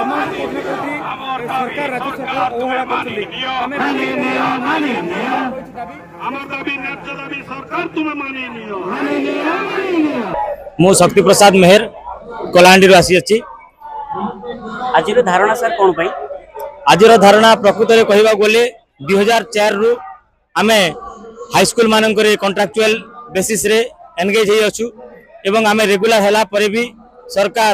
सरकार राज्य सरकार अवहेला मु शक्ति प्रसाद मेहर कलाहांडी आसी अच्छी आज धारणा सर कौन पाई आज धारणा प्रकृत में कहवा गले 2004 रु आमे हाईस्कूल मानक कॉन्ट्रैक्चुअल बेसिस रे एनगेज हो अच्छु एवं आमे रेगुलर हैला परे भी सरकार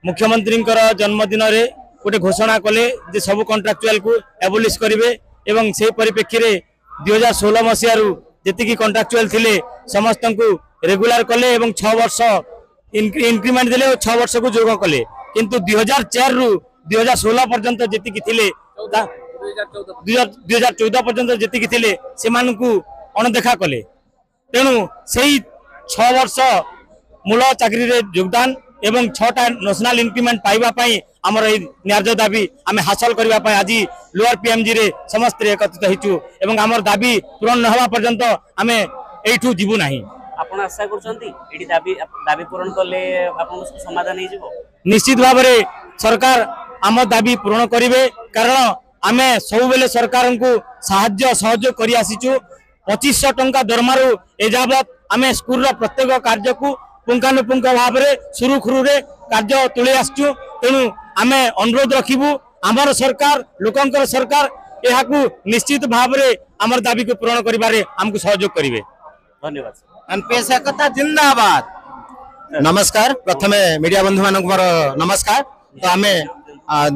मुख्यमंत्री जन्मदिन रे गोटे घोषणा कले जे सब कॉन्ट्रैक्चुअल को एबोलिश करेंगे एवं से परिप्रेक्षी रे 2016 मसीह रु जेतिकी कॉन्ट्रैक्चुअल थिले समस्त को रेगुलर कले एवं 6 वर्ष इंक्रीमेंट दिले और 6 वर्ष को जोग कले किंतु 2004 रु 2016 पर्यंत जेतिकी थिले 2014 पर्यंत जेतिकी थिले से मानकु अणदेखा कले तेणु सेही 6 वर्ष मूल चाकरी रे योगदान एवं 6टा नेशनल इंक्रीमेंट पाइबा पई हमर न्याय दाबी आम हासिल करबा पई आज लोअर पीएमजी रे समस्त एकत्रित होइछु एवं हमर दाबी पूर्ण न होवा पर्यंत आम एठू जीवु नाही। आपण आशा करछंती एडी दाबी पूर्ण करले आपन समाधान हो जिवो निश्चित भाव रे सरकार आम दाबी पूर्ण करिवे कारण आमे सब बेले सरकार को सहाय्य सहयोग करि आसीछु 2500 टंका दरमारू एजाबत आमे स्कूल रो प्रत्येक कार्य को पुंखानुपुंख भाव में सुरुखुरु कार्य तुले आसचु तेणु आमे अनुरोध रखिबु आमर सरकार लोकंकर सरकार यहाकू निश्चित भाव में आमर दाबी को पूर्ण करिबारे हमकु सहयोग करिवे। धन्यवाद। एमपीएस एकता जिंदाबाद। नमस्कार प्रथमे मीडिया बंधु मानक मोर नमस्कार। तो आमे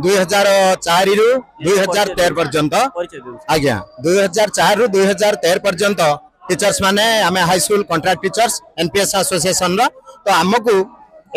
2004 रु 2013 पर्यंत आज्ञा 2004 रु 2013 पर्यंत टीचर्स माने आमे high school contract teachers NPS association रो तो आमको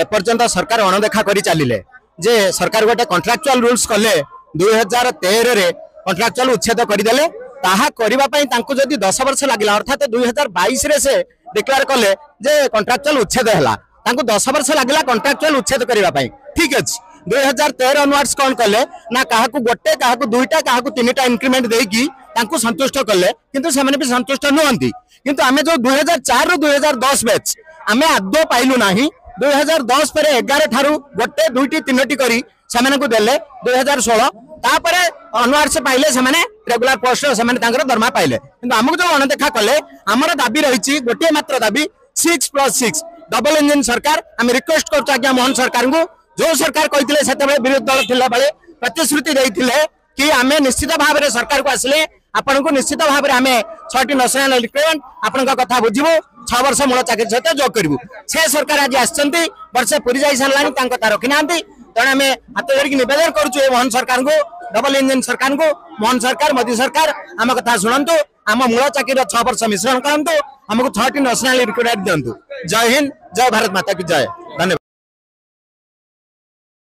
एपर्यंत सरकार अणदेखा करी चलिले जे सरकार गोटे कॉन्ट्रैक्चुअल रूल्स कले 2013 रे कॉन्ट्रैक्चुअल उच्छेद करदेले ताहा करबा पई तांको जदी 10 वर्ष लागिला अर्थात 2022 रे से डिक्लेयर कले जे कॉन्ट्रैक्चुअल उच्छेद हला तांको 10 वर्ष लागिला कॉन्ट्रैक्चुअल उच्छेद करबा पई ठीक अछि 2013 ऑनवर्ड्स कौन कले ना काहाकू गोटे काहाकू दुईटा काहाकू तीनटा इंक्रीमेंट देकी तांको संतुष्ट कले किंतु सेमाने भी संतुष्ट नहंती किंतु आमे जो 2004 रु 2010 बैच आमे आदो पाइलु नाही 2010 पर 11 ठारू गोटे दुईटी तीनटी करी सेमाने को देले 2016 तापरे ऑनवर्ड्स पाइले सेमाने रेगुलर पोस्ट सेमाने तांकर दरमा पाइले किंतु हमको जो अणदेखा कले हमर दाबी रहिछि गोटे मात्र दाबी 6+6 डबल इंजन सरकार आमे रिक्वेस्ट करछ आज्ञा मोहन सरकार को जो सरकार कहते से विरोधी दल थिला बेले प्रतिश्रुति देइथिले कि आमे निश्चित भाव में सरकार को आसिले आपण को निश्चित भाव में आमे 6टी नेशनल इंक्रीमेंट आपण कथा बुझिबो 6 वर्ष मूल चाकरी सहित जोग करिवु से सरकार आज आछंती वर्षे पूरी जाई सरलानी तांको ता रखि नांती तणे आमे हाथ धरिक निवेदन करूछु मोहन सरकार को डबल इंजन सरकार को मोहन सरकार मोदी सरकार आम कथा शुणु आम मूल चाकरी 6 वर्ष मिश्रण करंतु हमको 6टी नेशनल इंक्रीमेंट दिंतु। जय हिंद जय भारत माता की जय।